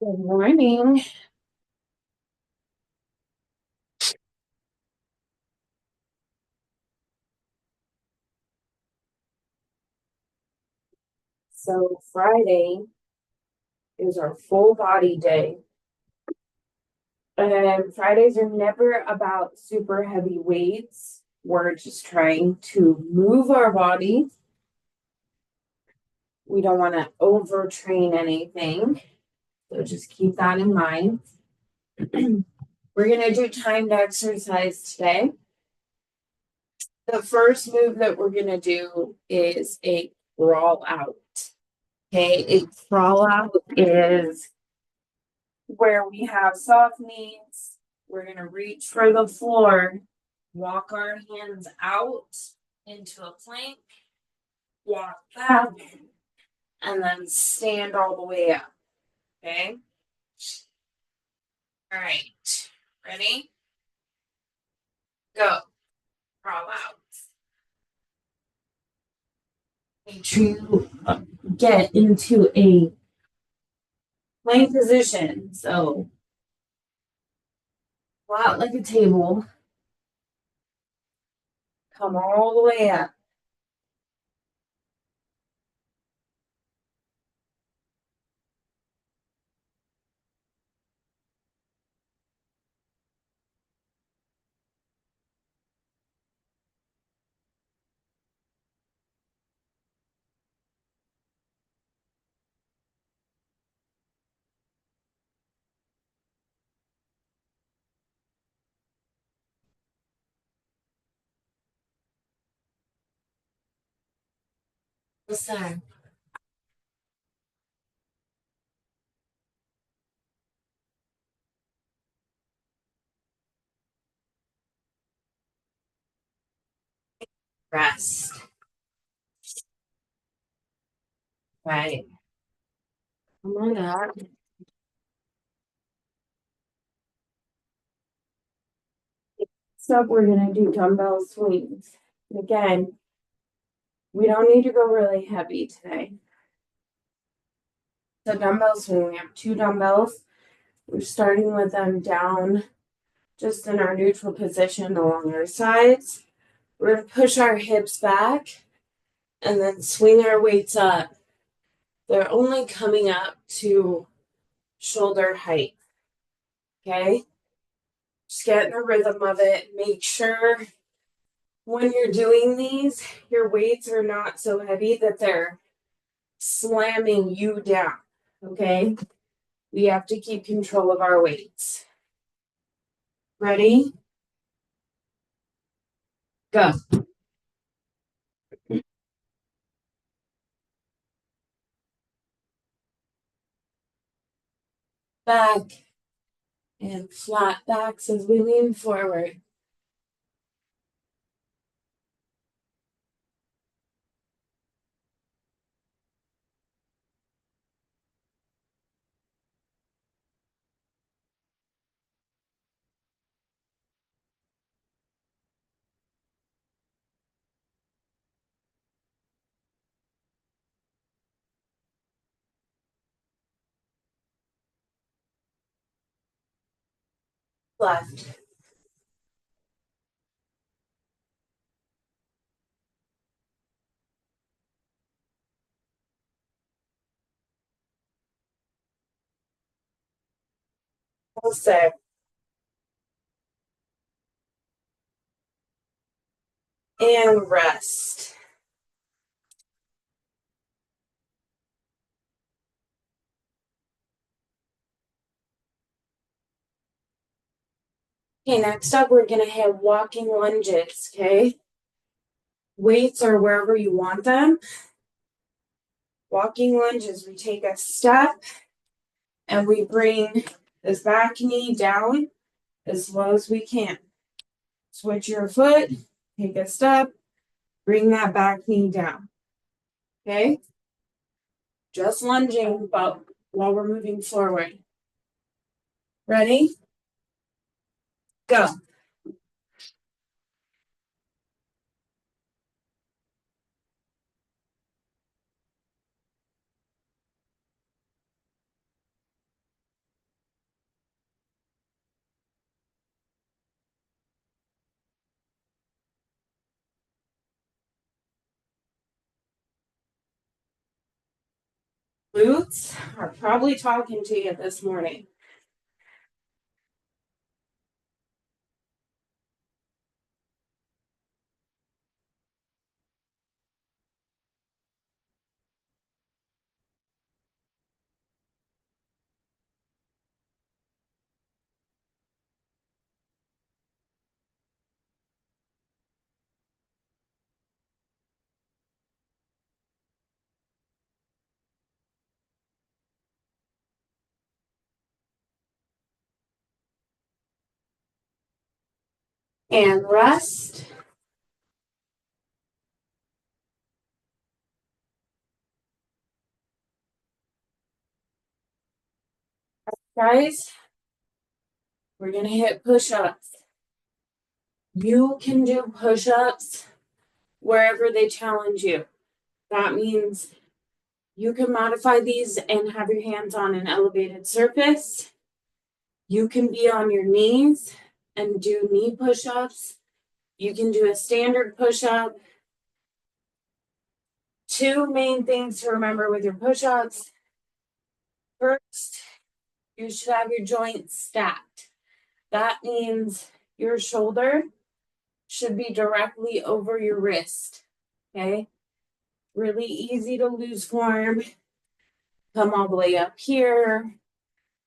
Good morning. So Friday is our full body day. And Fridays are never about super heavy weights. We're just trying to move our body. We don't want to overtrain anything. So just keep that in mind. We're going to do timed exercise today. The first move that we're going to do is a crawl out. Okay, a crawl out is where we have soft knees. We're going to reach for the floor, walk our hands out into a plank, walk back, and then stand all the way up. Okay. All right. Ready? Go. Crawl out. Make sure you get into a plank position. So flat like a table. Come all the way up. Listen. Rest. Right. Come on up. So we're gonna do dumbbell swings. Again, we don't need to go really heavy today. So dumbbell swing, we have two dumbbells. We're starting with them down just in our neutral position along our sides. We're gonna push our hips back and then swing our weights up. They're only coming up to shoulder height. Okay? Just get in the rhythm of it. Make sure when you're doing these, your weights are not so heavy that they're slamming you down. Okay? We have to keep control of our weights. Ready? Go. Back and flat backs as we lean forward. Left. Full set. And rest. Okay, next up, we're going to have walking lunges. Okay. Weights are wherever you want them. Walking lunges, we take a step and we bring this back knee down as low as we can. Switch your foot, take a step, bring that back knee down. Okay? Just lunging, but while we're moving forward. Ready? Go. glutes are probably talking to you this morning. And rest. Guys, we're going to hit push-ups. You can do push-ups wherever they challenge you. That means you can modify these and have your hands on an elevated surface. You can be on your knees and do knee push-ups. You can do a standard push-up. Two main things to remember with your push-ups. First, you should have your joints stacked. That means your shoulder should be directly over your wrist. Okay? Really easy to lose form. Come all the way up here.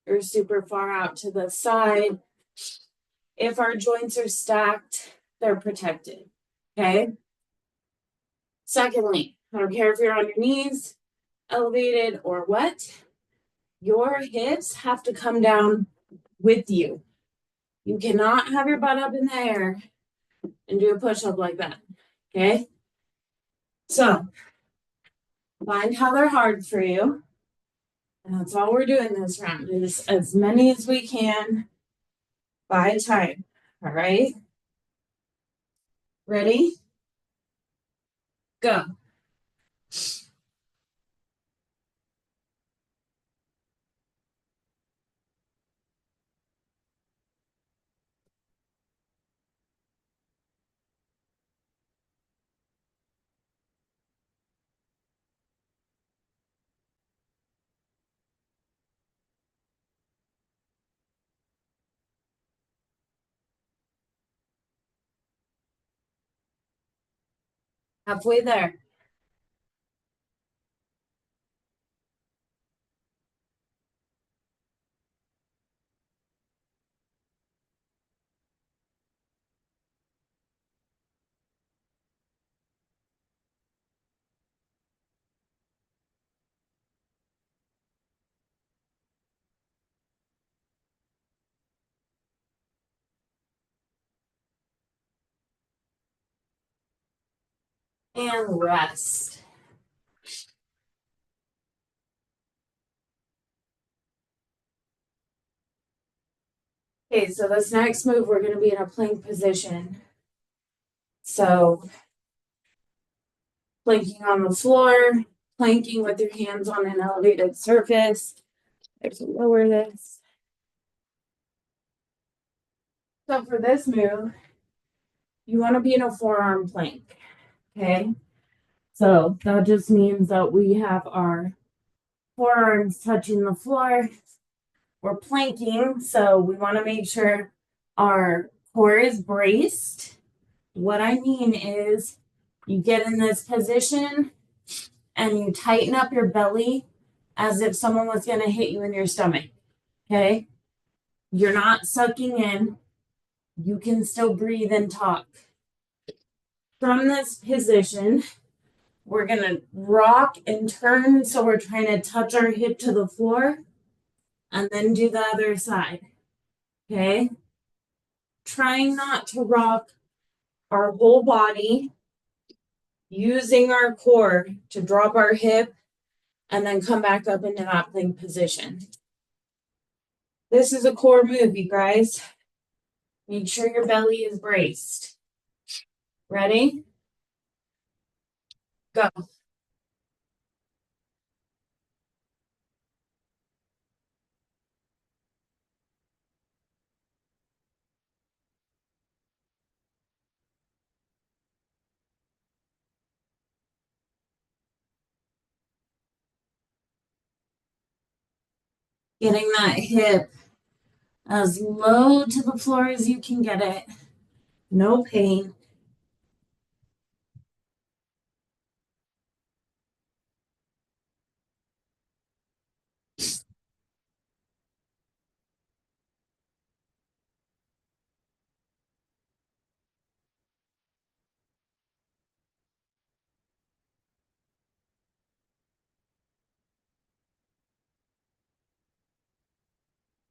You're super far out to the side. If our joints are stacked, they're protected. Okay? Secondly, I don't care if you're on your knees, elevated, or what, your hips have to come down with you. You cannot have your butt up in the air and do a push-up like that. Okay? So find how they're hard for you. And that's all we're doing this round is as many as we can by time. All right? Ready? Go. Halfway there. And rest. Okay, so this next move, we're going to be in a plank position. So planking on the floor, planking with your hands on an elevated surface. There's to lower this. So for this move, you want to be in a forearm plank. Okay. So that just means that we have our forearms touching the floor. We're planking, so we want to make sure our core is braced. What I mean is you get in this position and you tighten up your belly as if someone was going to hit you in your stomach. Okay? You're not sucking in. You can still breathe and talk. From this position, we're going to rock and turn. So we're trying to touch our hip to the floor and then do the other side. Okay? Trying not to rock our whole body, using our core to drop our hip and then come back up into that plank position. This is a core move, you guys. Make sure your belly is braced. Ready? Go. Getting that hip as low to the floor as you can get it. No pain.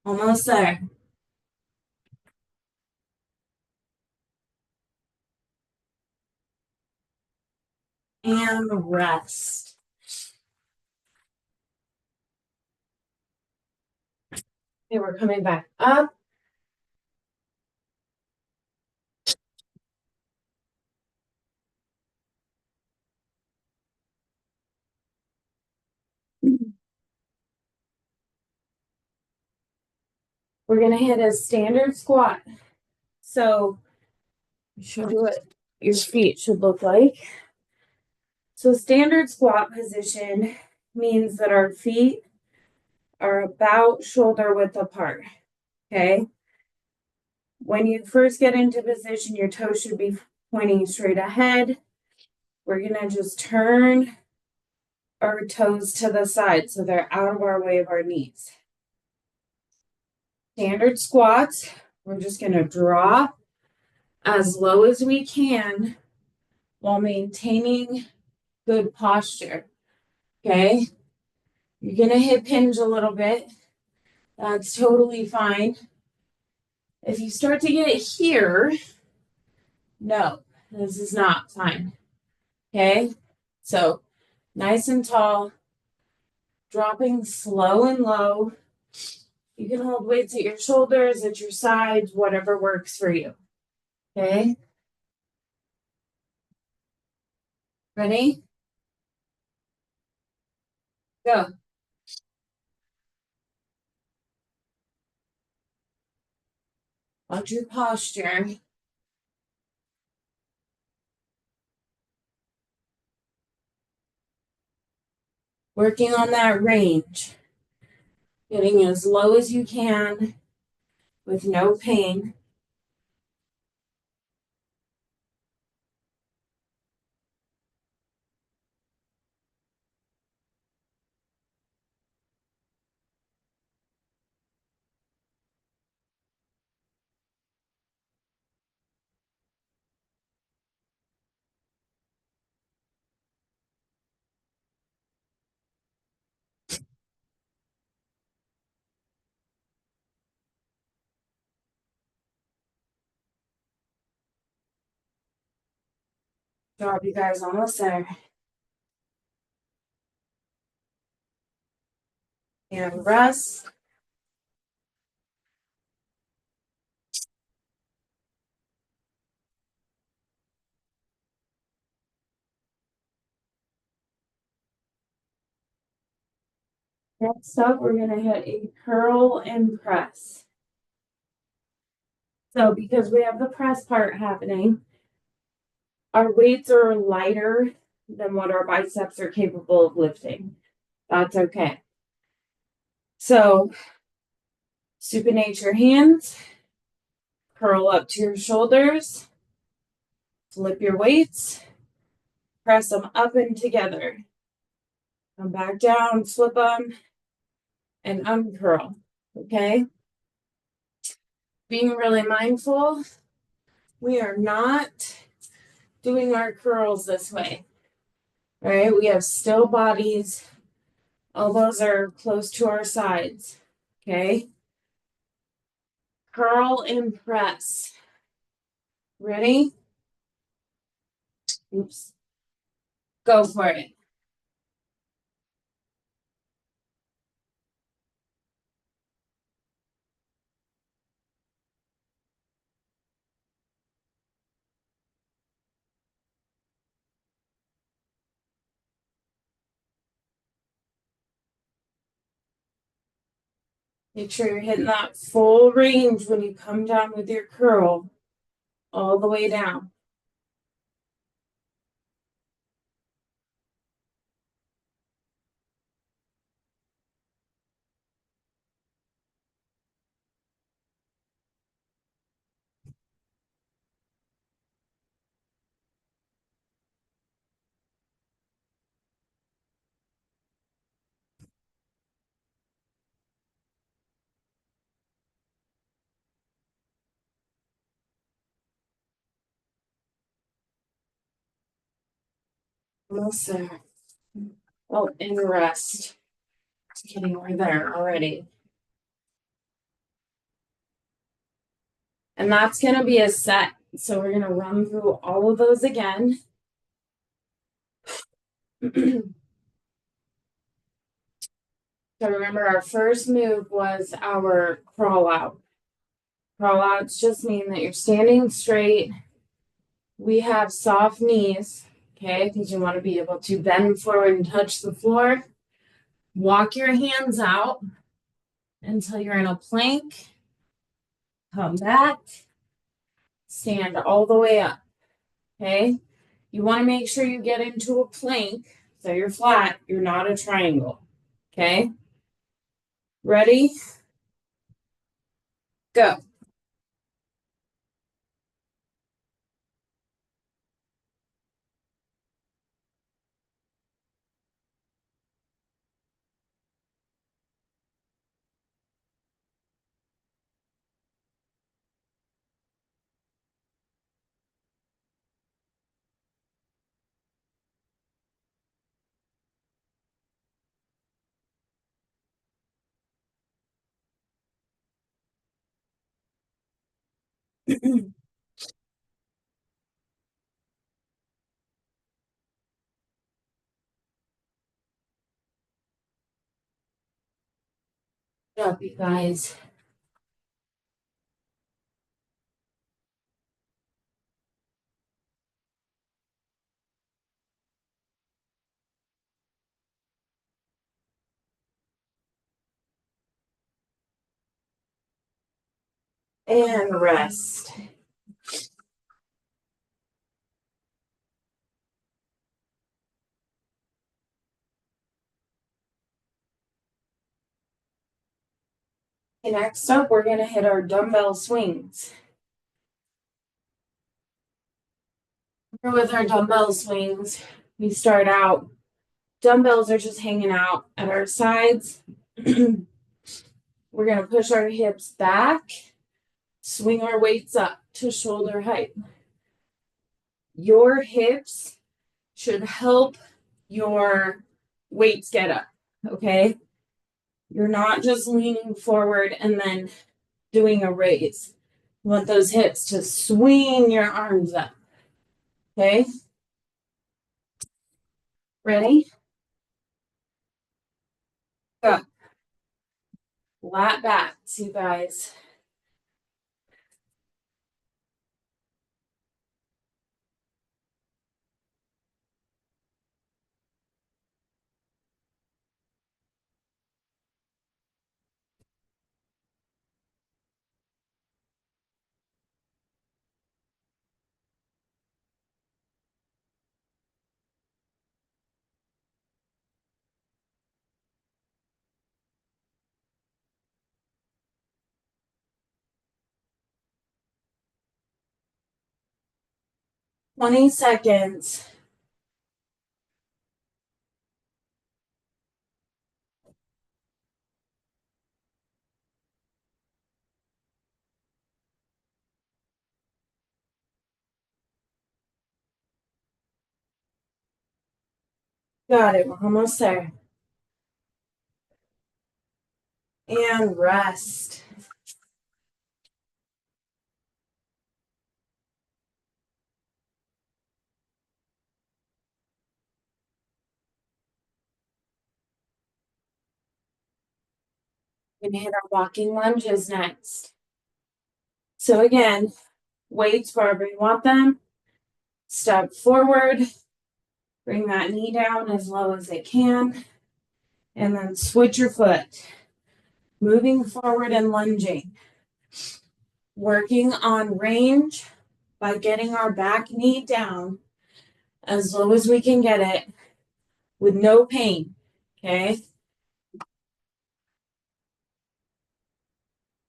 Almost there. And rest. Okay, we're coming back up. We're going to hit a standard squat. So, show you what your feet should look like. So, standard squat position means that our feet are about shoulder width apart. Okay. When you first get into position, your toes should be pointing straight ahead. We're going to just turn our toes to the side so they're out of our way of our knees. Standard squats, we're just going to drop as low as we can while maintaining good posture. Okay. You're going to hip hinge a little bit. That's totally fine. If you start to get here, no, this is not fine. Okay. So nice and tall, dropping slow and low. You can hold weights at your shoulders, at your sides, whatever works for you. Okay. Ready? Go. Watch your posture. Working on that range. Getting as low as you can with no pain. Job, you guys, almost there. And rest. Next up, we're going to hit a curl and press. So because we have the press part happening, our weights are lighter than what our biceps are capable of lifting. That's okay. So supinate your hands, curl up to your shoulders, flip your weights, press them up and together. Come back down, flip them, and uncurl. Okay? Being really mindful, we are not doing our curls this way. All right? We have still bodies. Elbows are close to our sides. Okay? Curl and press. Ready? Oops. Go for it. Make sure you're hitting that full range when you come down with your curl, all the way down. Almost there. Oh, and rest. Just kidding, we're there already. And that's going to be a set. So we're going to run through all of those again. So remember, our first move was our crawl out. Crawl outs just mean that you're standing straight. We have soft knees, okay, because you want to be able to bend forward and touch the floor. Walk your hands out until you're in a plank. Come back. Stand all the way up, okay? You want to make sure you get into a plank so you're flat. You're not a triangle, okay? Ready? Go. Good job, you guys. And rest. Okay, next up, we're going to hit our dumbbell swings. With our dumbbell swings, we start out, dumbbells are just hanging out at our sides. We're going to push our hips back, swing our weights up to shoulder height. Your hips should help your weights get up, okay? You're not just leaning forward and then doing a raise. You want those hips to swing your arms up, okay? Ready? Go. Flat backs, you guys. Twenty seconds. Got it. We're almost there. And rest. We're gonna hit our walking lunges next. So again, weights wherever you want them. Step forward. Bring that knee down as low as it can. And then switch your foot. Moving forward and lunging. Working on range by getting our back knee down as low as we can get it with no pain. Okay.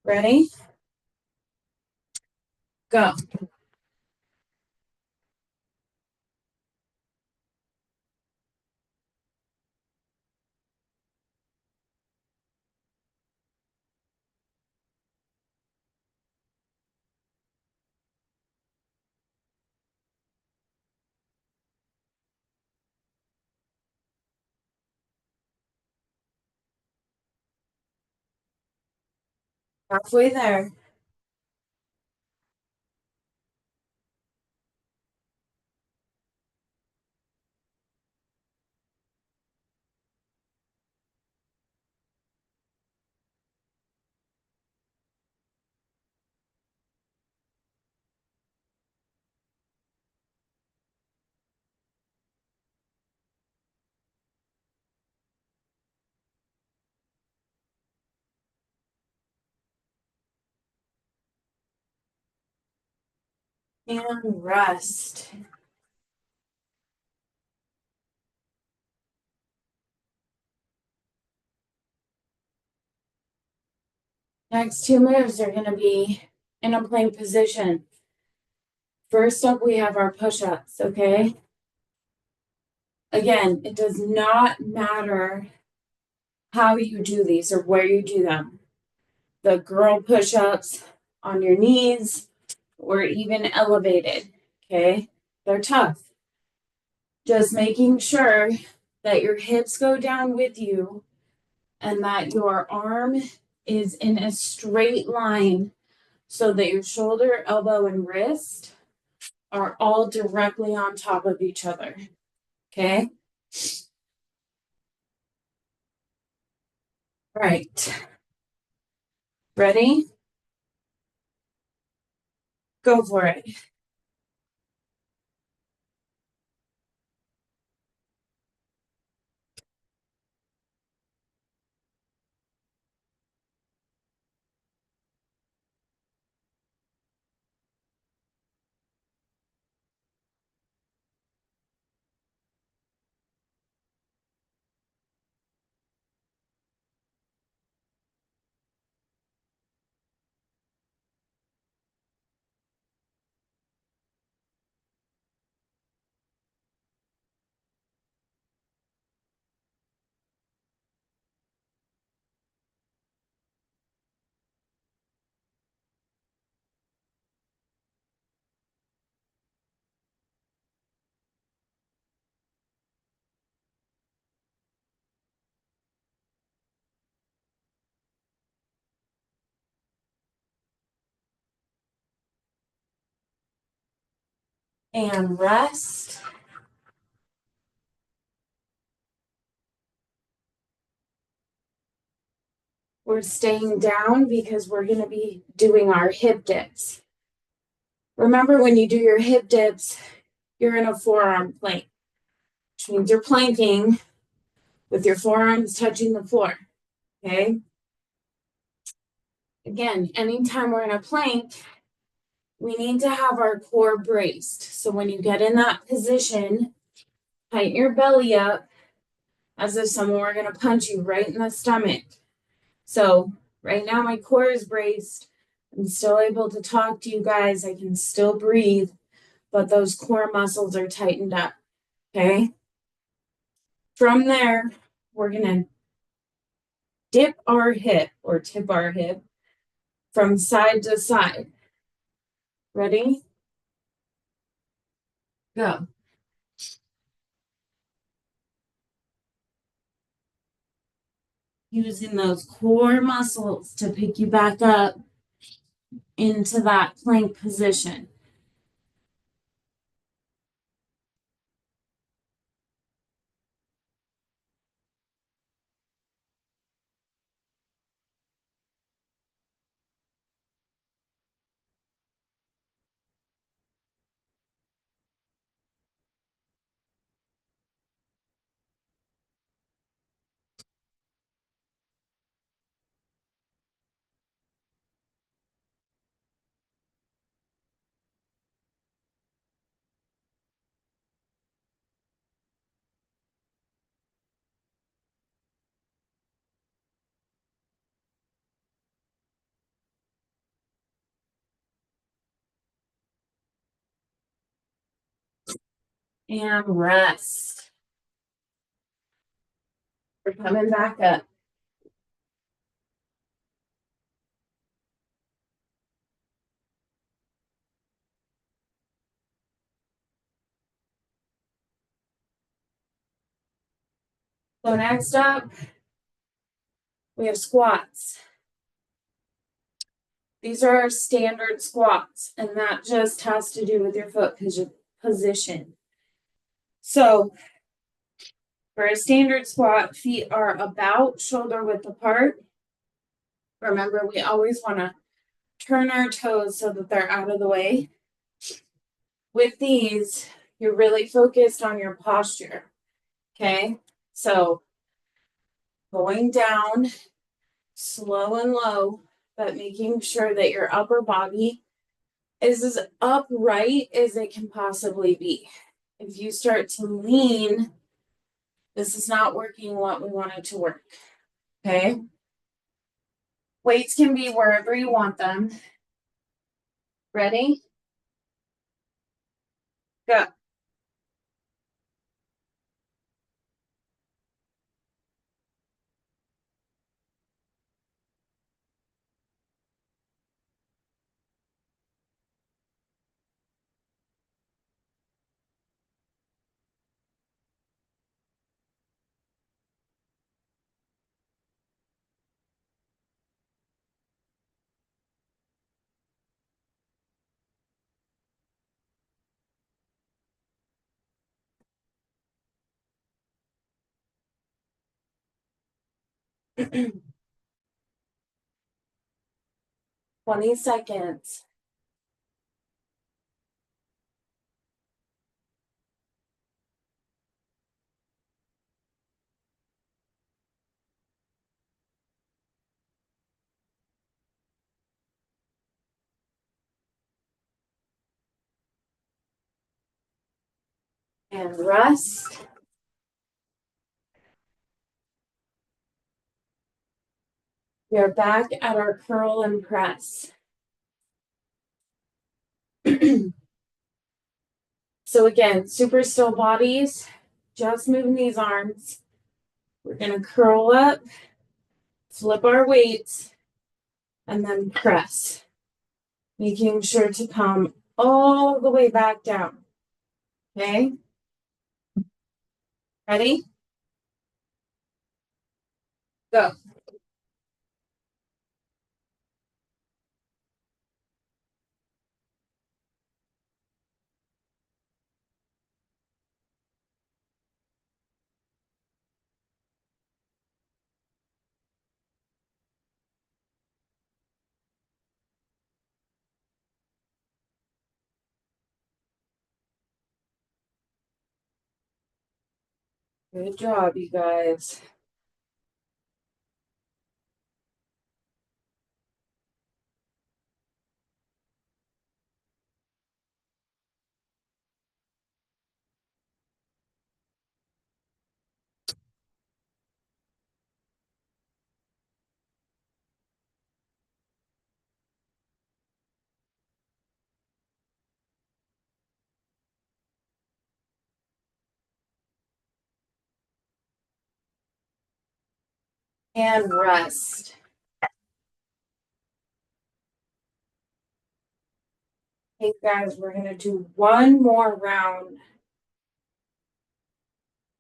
Ready? Go. Halfway there. And rest. Next two moves are going to be in a plank position. First up, we have our push-ups, okay? Again, it does not matter how you do these or where you do them. The girl push-ups on your knees or even elevated, okay? They're tough. Just making sure that your hips go down with you and that your arm is in a straight line so that your shoulder, elbow, and wrist are all directly on top of each other. Okay? Right. Ready? Go for it. And rest. We're staying down because we're going to be doing our hip dips. Remember, when you do your hip dips, you're in a forearm plank, which means you're planking with your forearms touching the floor. Okay? Again, anytime we're in a plank, we need to have our core braced. So when you get in that position, tighten your belly up as if someone were going to punch you right in the stomach. So right now, my core is braced. I'm still able to talk to you guys. I can still breathe, but those core muscles are tightened up. Okay? From there, we're going to dip our hip or tip our hip from side to side. Ready? Go. Using those core muscles to pick you back up into that plank position. And rest. We're coming back up. So next up, we have squats. These are our standard squats, and that just has to do with your foot position. So for a standard squat, feet are about shoulder width apart. Remember, we always want to turn our toes so that they're out of the way. With these, you're really focused on your posture. Okay, so going down slow and low, but making sure that your upper body is as upright as it can possibly be. If you start to lean, this is not working what we want it to work. Okay, weights can be wherever you want them. Ready? Go. Twenty seconds. And rest. We are back at our curl and press. So again, super still bodies, just moving these arms. We're going to curl up, flip our weights, and then press. Making sure to come all the way back down. Okay? Ready? Go. Good job, you guys. And rest. Hey guys, we're going to do one more round.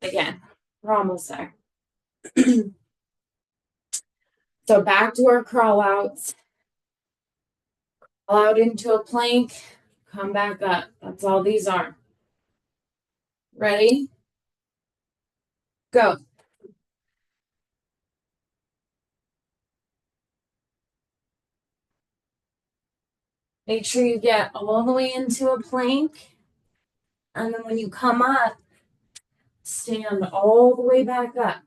Again, we're almost there. So back to our crawl outs. Crawl out into a plank, come back up. That's all these are. Ready? Go. Make sure you get all the way into a plank. And then when you come up, stand all the way back up.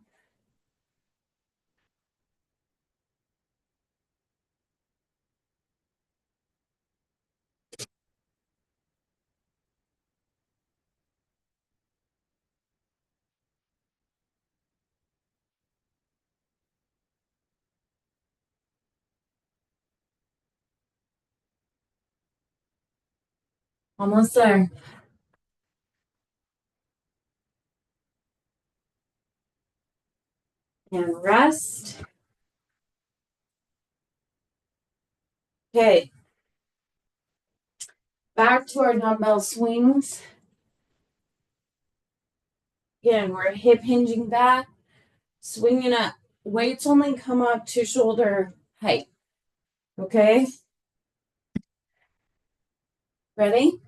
Almost there. And rest. Okay. Back to our dumbbell swings. Again, we're hip hinging back, swinging up. Weights only come up to shoulder height. Okay? Ready?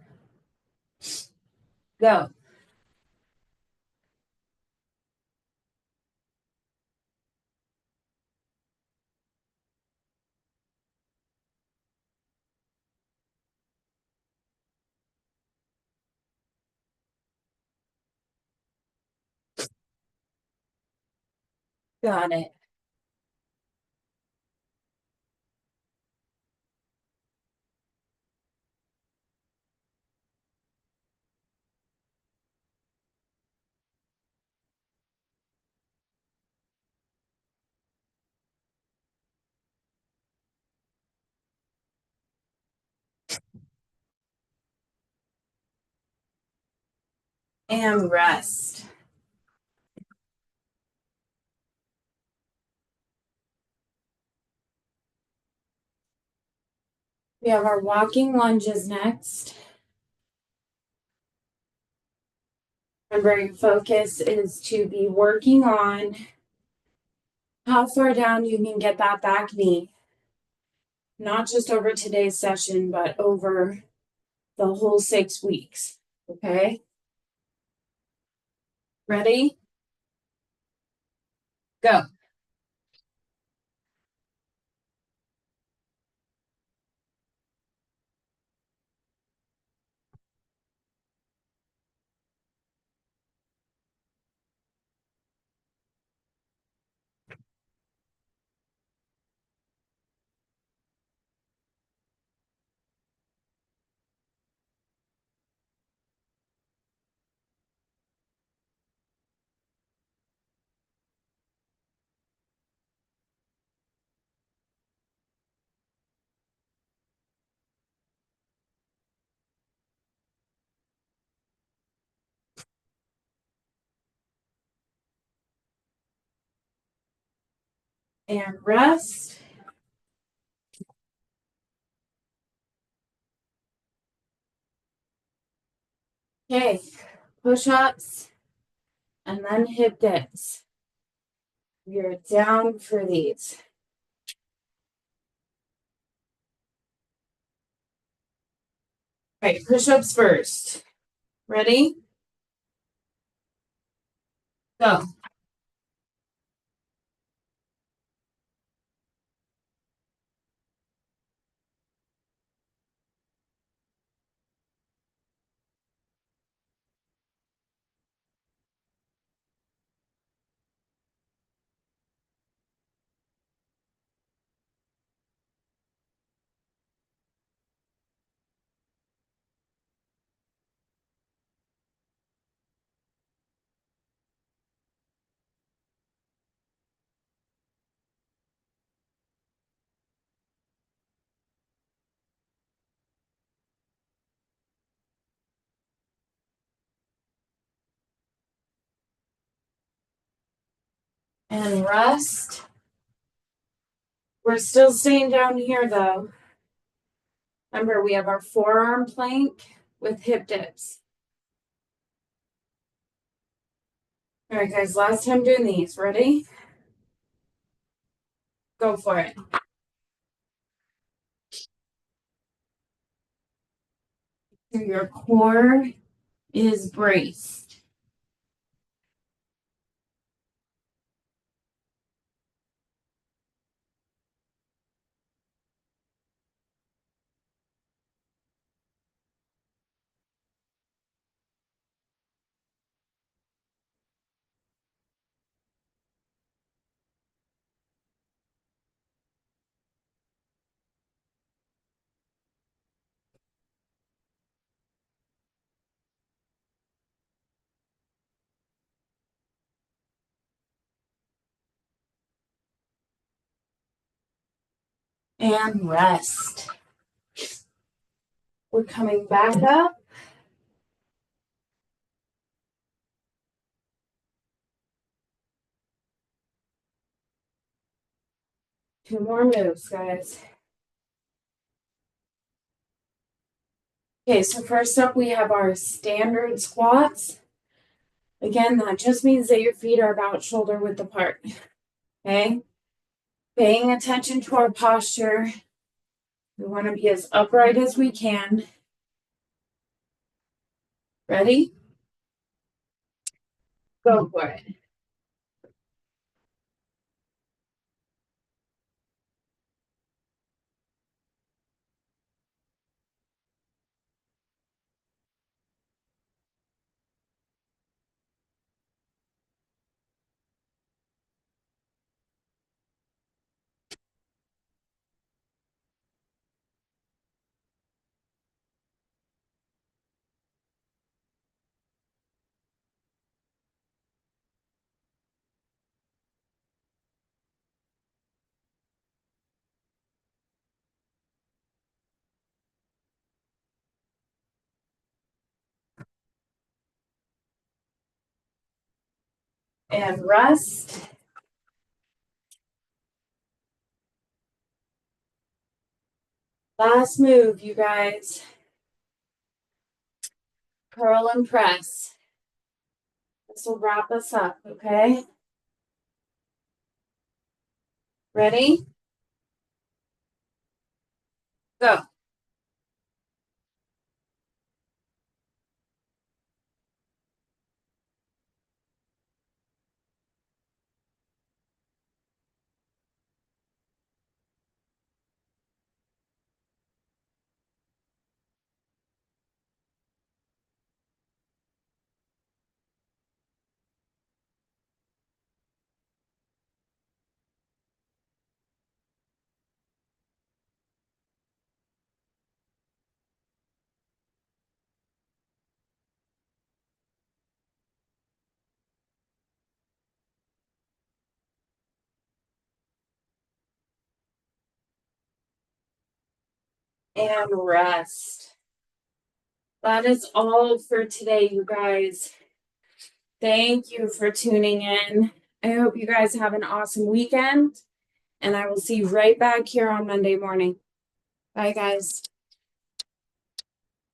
Go. Got it. And rest. We have our walking lunges next. Remember, your focus is to be working on how far down you can get that back knee. Not just over today's session, but over the whole 6 weeks. Okay? Ready? Go. And rest. Okay, push-ups and then hip dips. You're down for these. All right, push-ups first. Ready? Go. And rest. We're still staying down here though. Remember, we have our forearm plank with hip dips. All right, guys, last time doing these. Ready? Go for it. So your core is braced. And rest. We're coming back up. Two more moves, guys. Okay, so first up, we have our standard squats. Again, that just means that your feet are about shoulder width apart. Okay? Paying attention to our posture. We want to be as upright as we can. Ready? Go for it. And rest. Last move, you guys. Curl and press. This will wrap us up, okay? Ready? Go. And rest. That is all for today, you guys. Thank you for tuning in. I hope you guys have an awesome weekend, and I will see you right back here on Monday morning. Bye, guys.